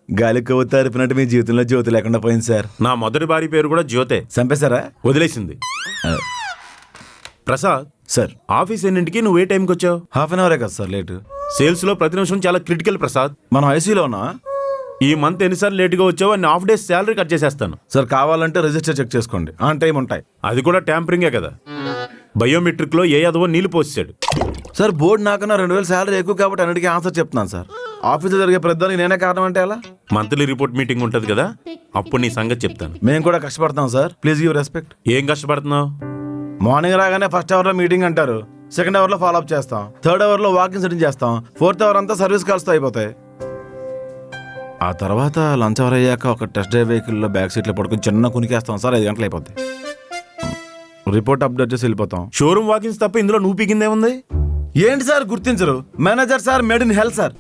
గాలి కొవ్వు తరిపినట్టు మీ జీవితంలో జ్యోతి లేకుండా పోయింది సార్. నా మొదటి భార్య పేరు కూడా జ్యోతే. చంపేశారా? వదిలేసింది. ప్రసాద్ సార్, ఆఫీస్ ఎన్నింటికి నువ్వు ఏ టైంకి వచ్చావు? హాఫ్ అన్ అవరే కదా సార్ లేటు. సేల్స్ లో ప్రతి నిమిషం చాలా క్రిటికల్ ప్రసాద్. మనం ఐసీలో ఉన్నా. ఈ మంత్ ఎన్నిసార్లు లేటుగా వచ్చావు అన్ని హాఫ్ డేస్ శాలరీ కట్ చేసేస్తాను. సార్ కావాలంటే రిజిస్టర్ చెక్ చేసుకోండి, ఆన్ టైం ఉంటాయి. అది కూడా ట్యాంపరింగే కదా. బయోమెట్రిక్ లో ఏ అదవో నీళ్లు పోసాడు. సార్ బోర్డు నాకన్నా 2000 శాలరీ ఎక్కువ కాబట్టి అన్నిటికీ ఆన్సర్ చెప్తున్నాను సార్. ఆఫీస్లో జరిగే ప్రతిదానికి నేనే కారణం అంటే ఎలా? మంత్లీ రిపోర్ట్ మీటింగ్ ఉంటది కదా, అప్పుడు నీ సంగతి చెప్తాను. మేము కూడా కష్టపడతాం సార్, ప్లీజ్ గివ్ రెస్పెక్ట్. ఏం కష్టపడుతున్నావు? మార్నింగ్ రాగానే ఫస్ట్ అవర్లో మీటింగ్ అంటారు, సెకండ్ అవర్లో ఫాలో అప్ చేస్తాం, థర్డ్ అవర్లో వాకింగ్ సెటింగ్ చేస్తాం, ఫోర్త్ అవర్ అంతా సర్వీస్ కాల్స్తో అయిపోతాయి. ఆ తర్వాత లంచ్ అవర్ అయ్యాక ఒక టెస్ట్ డ్రైవ్ వెహికల్లో బ్యాక్ సీట్లో పడుకుని చిన్న కునికేస్తాం సార్, 5 గంటలు అయిపోతాయి. రిపోర్ట్ అప్డేట్ చేసి వెళ్ళిపోతాం. షోరూమ్ వాకింగ్స్ తప్ప ఇందులో నువ్వు పీకిందే ఉంది. ఏంటి సార్ గుర్తించరు? Manager sir made in hell sir.